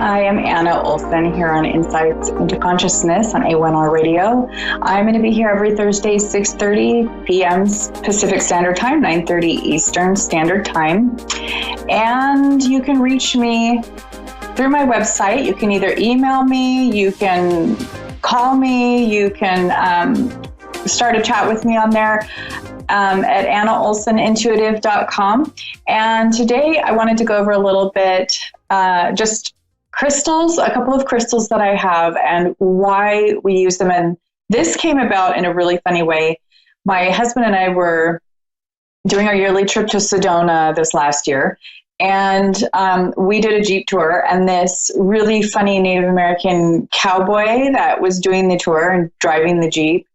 I am Anna Olsen here on Insights into Consciousness on A1R Radio. I'm going to be here every Thursday, 6:30 p.m. Pacific Standard Time, 9:30 Eastern Standard Time. And you can reach me through my website. You can either email me, you can call me, you can start a chat with me on there at annaolsenintuitive.com. And today I wanted to go over a little bit just crystals, a couple of crystals that I have and why we use them. And this came about in a really funny way. My husband and I were doing our yearly trip to Sedona this last year, and we did a Jeep tour, and this really funny Native American cowboy that was doing the tour and driving the Jeep,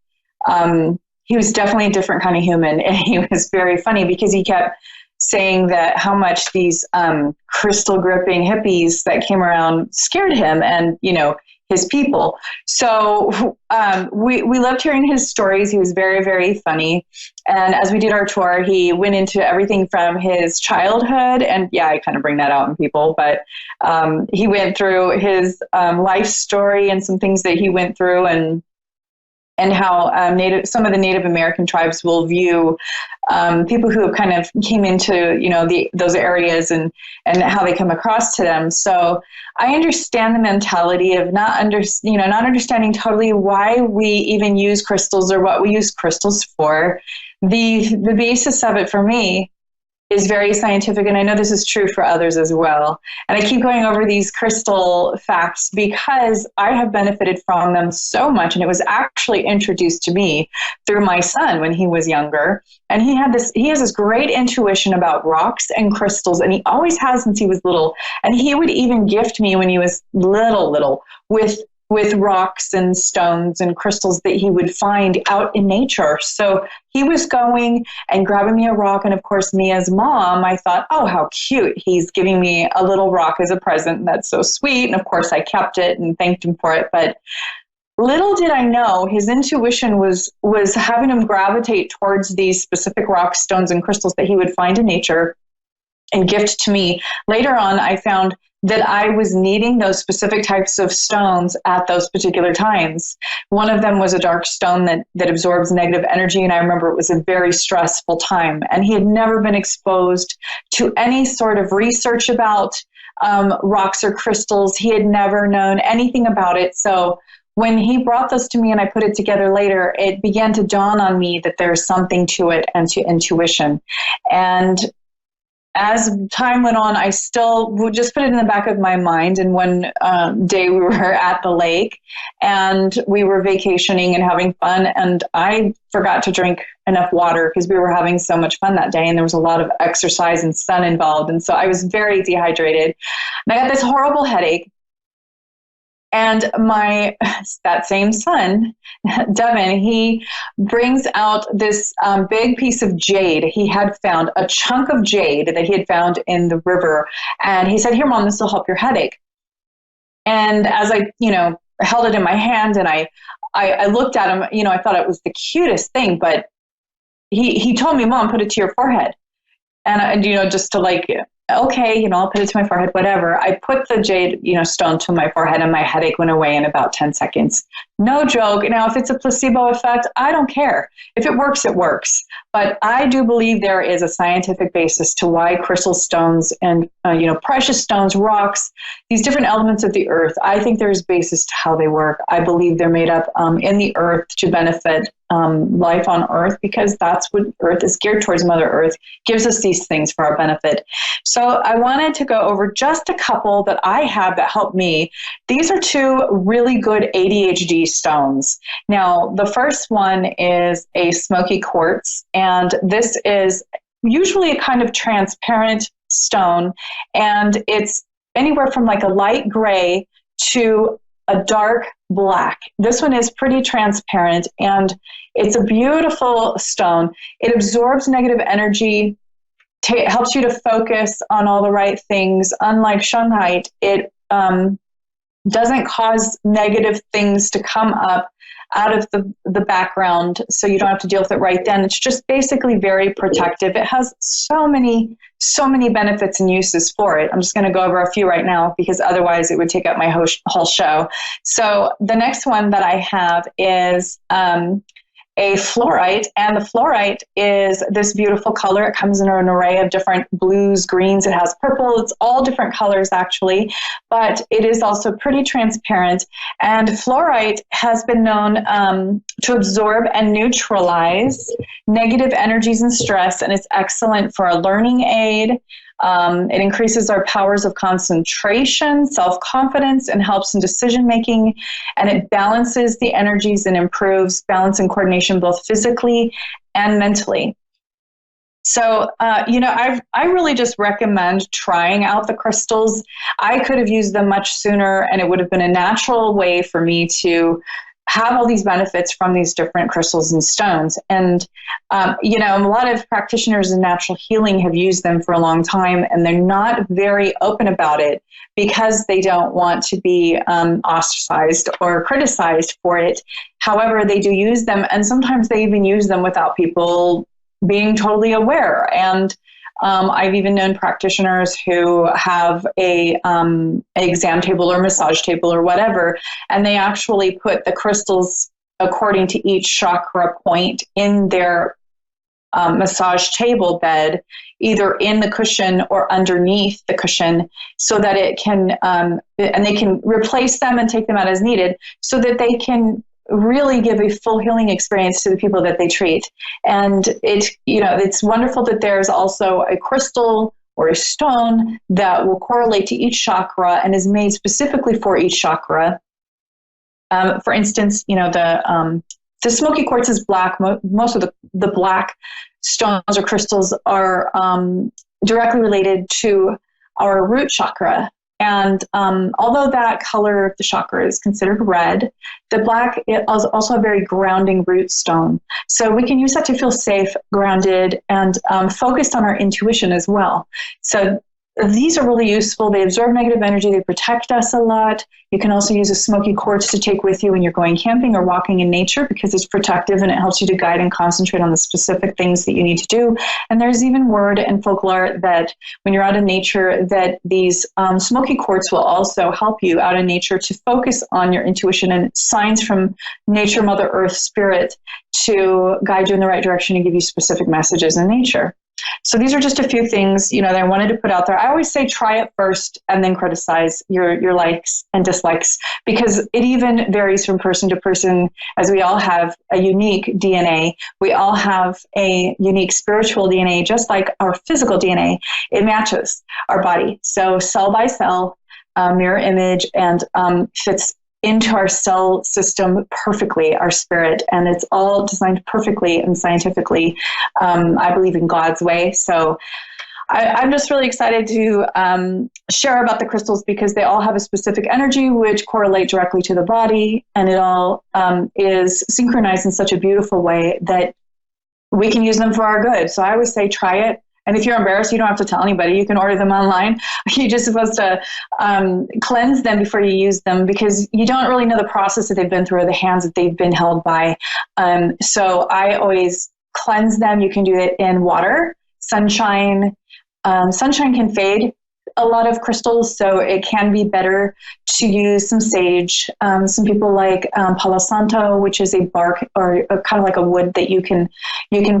he was definitely a different kind of human, and he was very funny because he kept saying that how much these crystal gripping hippies that came around scared him and, you know, his people. So we loved hearing his stories. He was very, very funny. And as we did our tour, he went into everything from his childhood. And yeah, I kind of bring that out in people, but he went through his life story and some things that he went through, and how some of the Native American tribes will view people who have kind of came into, you know, those areas and how they come across to them. So I understand the mentality of not understanding totally why we even use crystals or what we use crystals for. The basis of it for me is very scientific, and I know this is true for others as well. And I keep going over these crystal facts because I have benefited from them so much, and it was actually introduced to me through my son when he was younger. And he has this great intuition about rocks and crystals, and he always has since he was little. And he would even gift me when he was little with rocks and stones and crystals that he would find out in nature. So he was going and grabbing me a rock. And of course, me as mom, I thought, oh, how cute. He's giving me a little rock as a present. That's so sweet. And of course, I kept it and thanked him for it. But little did I know, his intuition was having him gravitate towards these specific rocks, stones, and crystals that he would find in nature and gift to me. Later on, I found that I was needing those specific types of stones at those particular times. One of them was a dark stone that absorbs negative energy, and I remember it was a very stressful time. And he had never been exposed to any sort of research about rocks or crystals. He had never known anything about it. So when he brought those to me and I put it together later, it began to dawn on me that there's something to it and to intuition. And as time went on, I still would just put it in the back of my mind. And one day we were at the lake and we were vacationing and having fun. And I forgot to drink enough water because we were having so much fun that day. And there was a lot of exercise and sun involved. And so I was very dehydrated. And I got this horrible headache. And that same son, Devin, he brings out this big piece of jade. He had found a chunk of jade that he had found in the river. And he said, here, Mom, this will help your headache. And as I, held it in my hand and I looked at him, I thought it was the cutest thing, but he told me, Mom, put it to your forehead. And just to okay, I'll put it to my forehead, whatever. I put the jade, stone to my forehead and my headache went away in about 10 seconds. No joke. Now, if it's a placebo effect, I don't care. If it works, it works. But I do believe there is a scientific basis to why crystal stones and, precious stones, rocks, these different elements of the earth, I think there's basis to how they work. I believe they're made up in the earth to benefit life on earth, because that's what earth is geared towards. Mother Earth gives us these things for our benefit. So I wanted to go over just a couple that I have that help me. These are two really good ADHD stones. Now, the first one is a smoky quartz, and this is usually a kind of transparent stone, and it's anywhere from like a light gray to a dark black. This one is pretty transparent, and it's a beautiful stone. It absorbs negative energy, helps you to focus on all the right things. Unlike shungite, it doesn't cause negative things to come up out of the background, so you don't have to deal with it right then. It's just basically very protective. It has so many benefits and uses for it. I'm just going to go over a few right now because otherwise it would take up my whole show. So the next one that I have is a fluorite, and the fluorite is this beautiful color. It comes in an array of different blues, greens, it has purple, it's all different colors actually, but it is also pretty transparent. And fluorite has been known to absorb and neutralize negative energies and stress, and it's excellent for a learning aid. It increases our powers of concentration, self-confidence, and helps in decision-making. And it balances the energies and improves balance and coordination both physically and mentally. So, I really just recommend trying out the crystals. I could have used them much sooner, and it would have been a natural way for me to have all these benefits from these different crystals and stones. And, a lot of practitioners in natural healing have used them for a long time, and they're not very open about it because they don't want to be ostracized or criticized for it. However, they do use them, and sometimes they even use them without people being totally aware. And I've even known practitioners who have a exam table or massage table or whatever, and they actually put the crystals according to each chakra point in their massage table bed, either in the cushion or underneath the cushion, so that it can, and they can replace them and take them out as needed, so that they can really give a full healing experience to the people that they treat. And it's wonderful that there's also a crystal or a stone that will correlate to each chakra and is made specifically for each chakra. For instance, the smoky quartz is black. Most of the black stones or crystals are directly related to our root chakra. And although that color of the chakra is considered red, the black is also a very grounding root stone. So we can use that to feel safe, grounded, and focused on our intuition as well. So these are really useful. They absorb negative energy. They protect us a lot. You can also use a smoky quartz to take with you when you're going camping or walking in nature, because it's protective and it helps you to guide and concentrate on the specific things that you need to do. And there's even word and folklore that when you're out in nature, that these smoky quartz will also help you out in nature to focus on your intuition and signs from nature, Mother Earth, Spirit, to guide you in the right direction and give you specific messages in nature. So these are just a few things, that I wanted to put out there. I always say try it first and then criticize your likes and dislikes, because it even varies from person to person, as we all have a unique DNA. We all have a unique spiritual DNA, just like our physical DNA. It matches our body. So cell by cell, mirror image, and fits into our cell system perfectly, our spirit, and it's all designed perfectly and scientifically. I believe in God's way. So I'm just really excited to share about the crystals, because they all have a specific energy which correlate directly to the body, and it all is synchronized in such a beautiful way that we can use them for our good. So I always say try it. And if you're embarrassed, you don't have to tell anybody. You can order them online. You're just supposed to cleanse them before you use them, because you don't really know the process that they've been through or the hands that they've been held by. So I always cleanse them. You can do it in water, sunshine. Sunshine can fade a lot of crystals, so it can be better to use some sage. Some people like Palo Santo, which is a bark or kind of like a wood that you can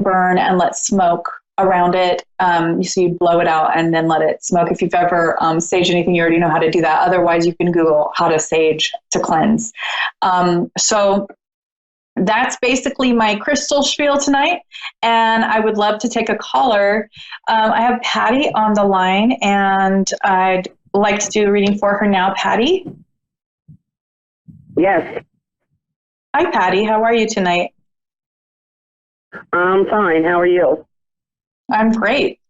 burn and let smoke around it. So you blow it out and then let it smoke. If you've ever saged anything, you already know how to do that. Otherwise, you can Google how to sage to cleanse. So that's basically my crystal spiel tonight. And I would love to take a caller. I have Patty on the line, and I'd like to do a reading for her now. Patty? Yes. Hi, Patty. How are you tonight? I'm fine. How are you? I'm great.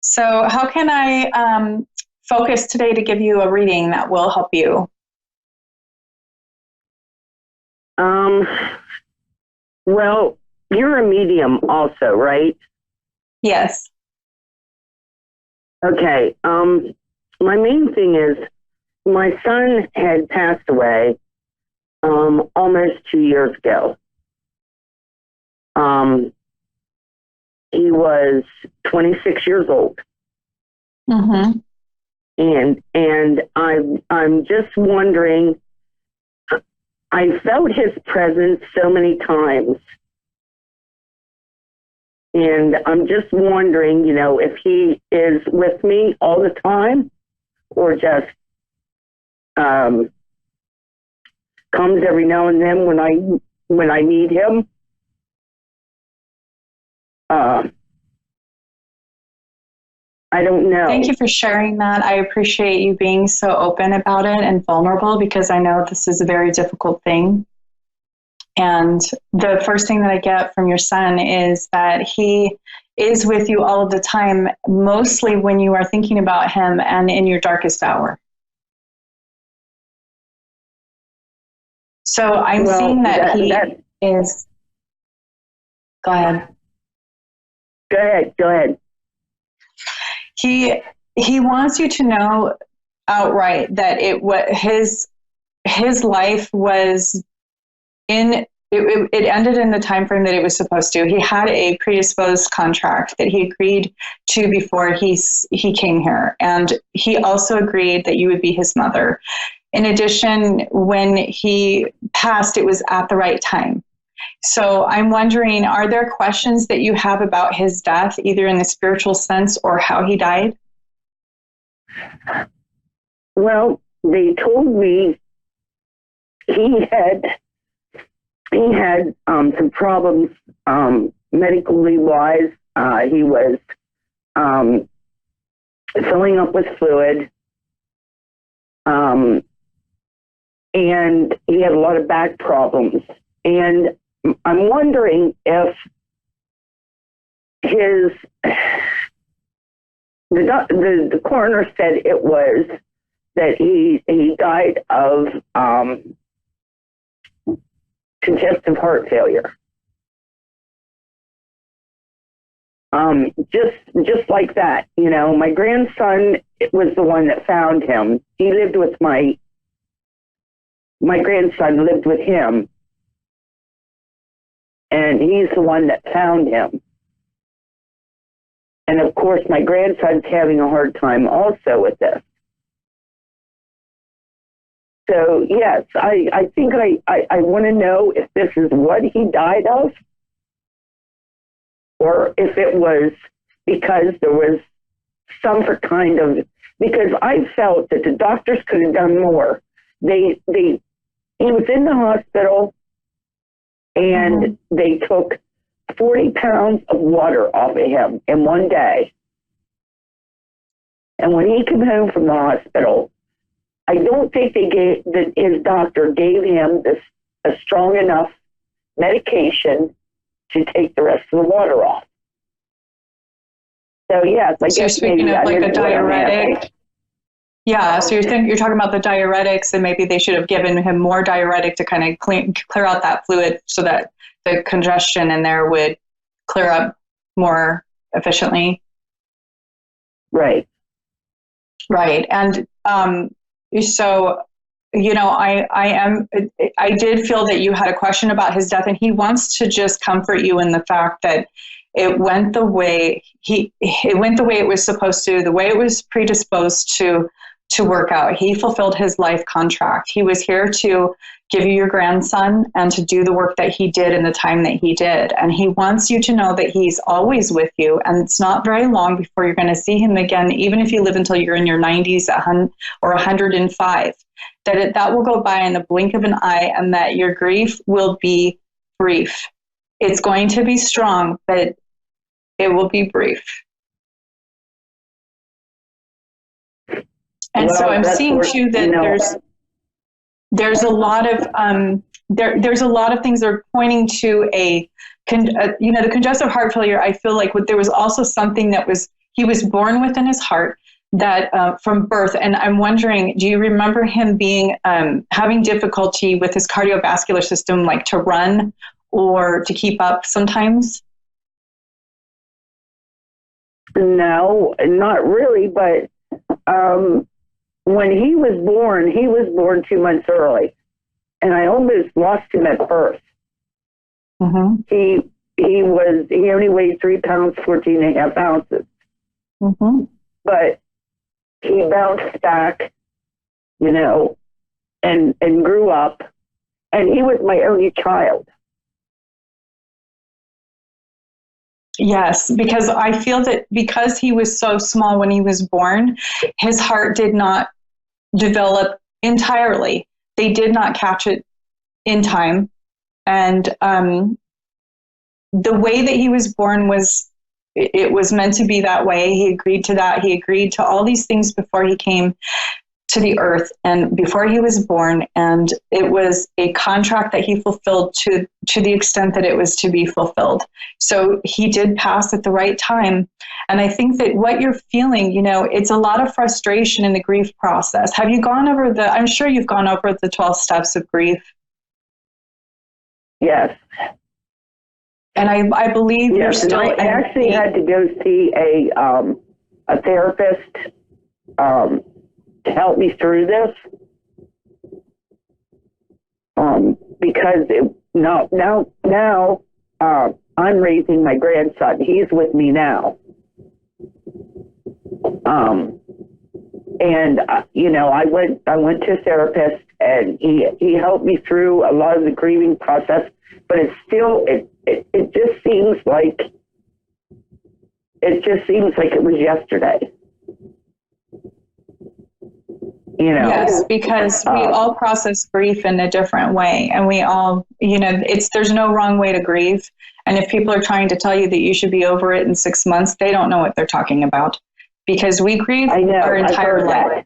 So how can I focus today to give you a reading that will help you? Well, you're a medium also, right? Yes. Okay. My main thing is my son had passed away almost 2 years ago. He was 26 years old. Mm-hmm. And I'm just wondering, I felt his presence so many times. And I'm just wondering, if he is with me all the time or just comes every now and then when I need him. I don't know. Thank you for sharing that. I appreciate you being so open about it and vulnerable, because I know this is a very difficult thing. And the first thing that I get from your son is that he is with you all of the time, mostly when you are thinking about him and in your darkest hour. So I'm seeing that he is. Go ahead. Go ahead. He wants you to know outright that his life was it ended in the time frame that it was supposed to. He had a predisposed contract that he agreed to before he came here, and he also agreed that you would be his mother. In addition, when he passed, it was at the right time. So I'm wondering, are there questions that you have about his death, either in the spiritual sense or how he died? Well, they told me he had some problems medically wise. He was filling up with fluid, and he had a lot of back problems. And I'm wondering if the coroner said it was that he died of congestive heart failure. Just like that, my grandson was the one that found him. He lived with my grandson lived with him, and he's the one that found him. And of course, my grandson's having a hard time also with this. So yes, I think I want to know if this is what he died of, or if it was because there was some kind of, because I felt that the doctors could have done more. He was in the hospital, and they took 40 pounds of water off of him in one day. And when he came home from the hospital, I don't think his doctor gave him a strong enough medication to take the rest of the water off. So yes, I guess you're speaking of like a diuretic. Yeah, so you're talking about the diuretics, and maybe they should have given him more diuretic to kind of clear out that fluid so that the congestion in there would clear up more efficiently. Right. Right. And so, I did feel that you had a question about his death, and he wants to just comfort you in the fact that it went the way it was supposed to, the way it was predisposed to work out. He fulfilled his life contract. He was here to give you your grandson and to do the work that he did in the time that he did. And he wants you to know that he's always with you. And it's not very long before you're going to see him again, even if you live until you're in your 90s or 105, that will go by in the blink of an eye, and that your grief will be brief. It's going to be strong, but it will be brief. And so I'm seeing too that there's a lot of there's a lot of things that are pointing to the congestive heart failure. I feel like there was also something that he was born within his heart that from birth. And I'm wondering, do you remember him being having difficulty with his cardiovascular system, like to run, or to keep up sometimes? No, not really, but when he was born 2 months early, and I almost lost him at birth. Mm-hmm. He only weighed 3 pounds, 14 and a half ounces. Mm-hmm. But he bounced back, and grew up, and he was my only child. Yes, because I feel that because he was so small when he was born, his heart did not develop entirely. They did not catch it in time. And the way that he was born it was meant to be that way. He agreed to that. He agreed to all these things before he came to the earth and before he was born. And it was a contract that he fulfilled to the extent that it was to be fulfilled. So he did pass at the right time. And I think that what you're feeling, it's a lot of frustration in the grief process. Have you gone over I'm sure you've gone over the 12 steps of grief. Yes. And I believe you're still. I actually had to go see a therapist to help me through this, because now I'm raising my grandson. He's with me now, and I went to a therapist, and he helped me through a lot of the grieving process. But it's still it just seems like it was yesterday. Yes, because we all process grief in a different way, and we all, there's no wrong way to grieve. And if people are trying to tell you that you should be over it in 6 months, they don't know what they're talking about, because we grieve our entire life.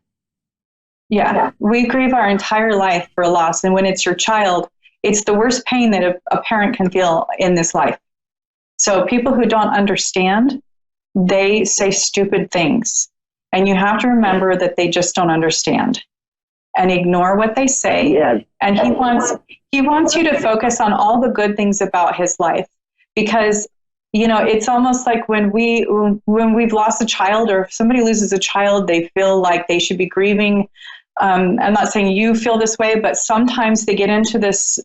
Yeah, we grieve our entire life for a loss, and when it's your child, it's the worst pain that a parent can feel in this life. So people who don't understand, they say stupid things. And you have to remember that they just don't understand and ignore what they say. Yes. And he wants you to focus on all the good things about his life, because, it's almost like when we've lost a child, or if somebody loses a child, they feel like they should be grieving. I'm not saying you feel this way, but sometimes they get into this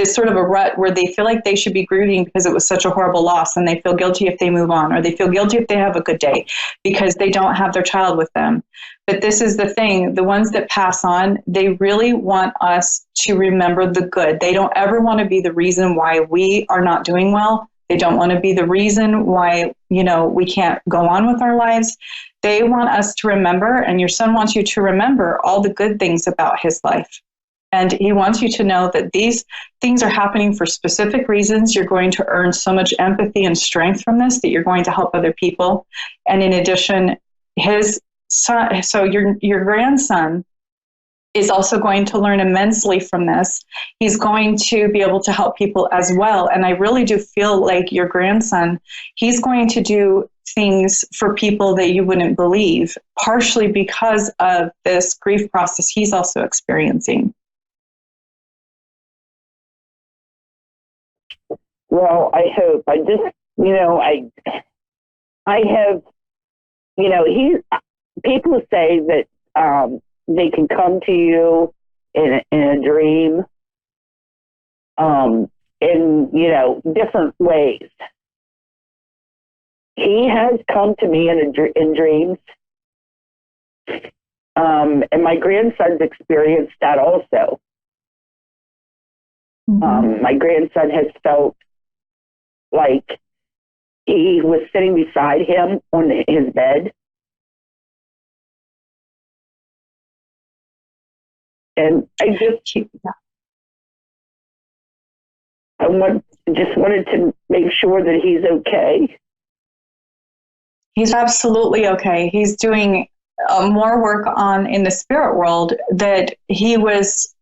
sort of a rut where they feel like they should be grieving because it was such a horrible loss, and they feel guilty if they move on, or they feel guilty if they have a good day because they don't have their child with them. But this is the thing, the ones that pass on, they really want us to remember the good. They don't ever want to be the reason why we are not doing well. They don't want to be the reason why, we can't go on with our lives. They want us to remember, and your son wants you to remember all the good things about his life. And he wants you to know that these things are happening for specific reasons. You're going to earn so much empathy and strength from this that you're going to help other people. And in addition, his son, so your grandson is also going to learn immensely from this. He's going to be able to help people as well. And I really do feel like your grandson, he's going to do things for people that you wouldn't believe, partially because of this grief process he's also experiencing. Well, I hope. I just, I have, people say that they can come to you in a dream, in different ways. He has come to me in dreams, and my grandson's experienced that also. Mm-hmm. My grandson has felt like he was sitting beside him on his bed. And I just wanted to make sure that he's okay. He's absolutely okay. He's doing more work in the spirit world that he was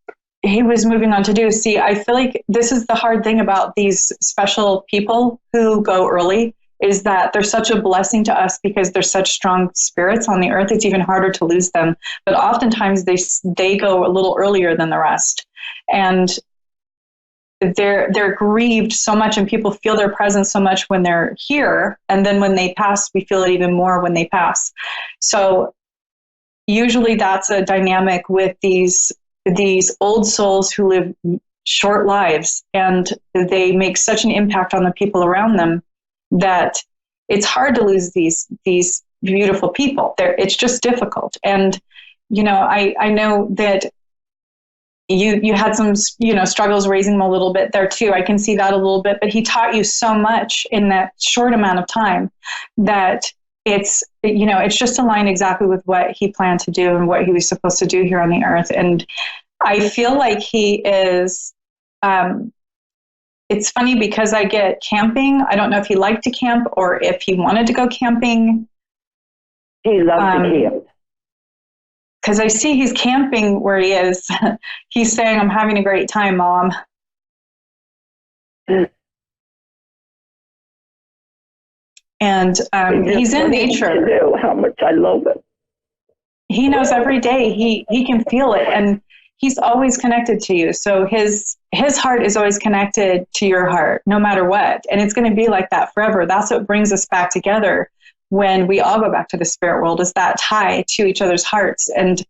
moving on to do. See, I feel like this is the hard thing about these special people who go early, is that they're such a blessing to us because they're such strong spirits on the earth. It's even harder to lose them. But oftentimes they go a little earlier than the rest. And they're grieved so much, and people feel their presence so much when they're here, and then when they pass, we feel it even more when they pass. So usually that's a dynamic with these old souls who live short lives, and they make such an impact on the people around them that it's hard to lose these beautiful people. It's just difficult. And I know that you had some struggles raising him a little bit there too. I can see that a little bit, but he taught you so much in that short amount of time that it's just aligned exactly with what he planned to do and what he was supposed to do here on the earth. And I feel like he is, it's funny because I get camping. I don't know if he liked to camp or if he wanted to go camping. He loves to camp. Because I see he's camping where he is. He's saying, "I'm having a great time, Mom." And he's in nature. How much I love it. He knows every day. He can feel it, and he's always connected to you. So his heart is always connected to your heart, no matter what. And it's going to be like that forever. That's what brings us back together when we all go back to the spirit world, is that tie to each other's hearts. And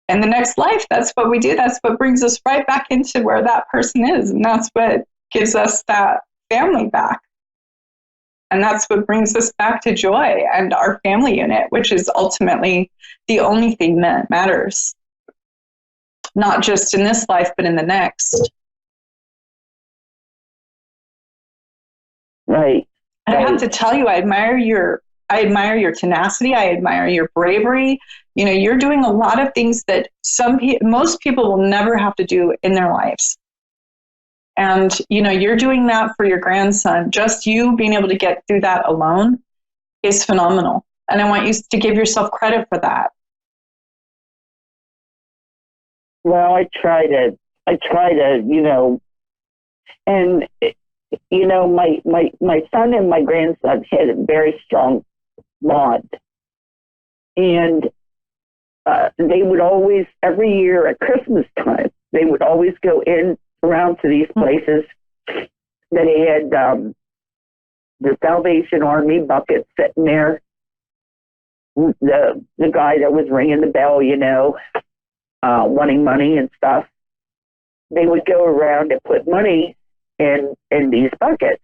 in the next life, that's what we do. That's what brings us right back into where that person is. And that's what gives us that family back. And that's what brings us back to joy and our family unit, which is ultimately the only thing that matters. Not just in this life, but in the next. Right. I have to tell you, I admire your tenacity. I admire your bravery. You're doing a lot of things that most people will never have to do in their lives. And, you're doing that for your grandson. Just you being able to get through that alone is phenomenal. And I want you to give yourself credit for that. Well, I try to, and my son and my grandson had a very strong bond. And they would always, every year at Christmas time, they would always go around to these places that had the Salvation Army bucket sitting there. The guy that was ringing the bell, wanting money and stuff. They would go around and put money in these buckets.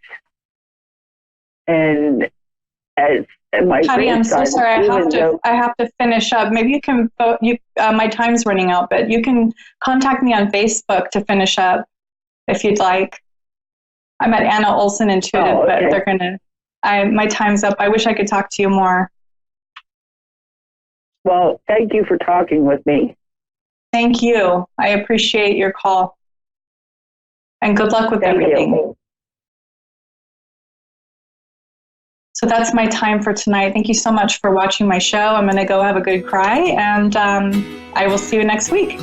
And as my Patty, I'm so sorry. I have to finish up. Maybe you can vote. My time's running out, but you can contact me on Facebook to finish up if you'd like. I'm at Anna Olsen Intuitive, okay. But my time's up. I wish I could talk to you more. Well, thank you for talking with me. Thank you. I appreciate your call. And good luck with everything. You. So that's my time for tonight. Thank you so much for watching my show. I'm going to go have a good cry, and I will see you next week.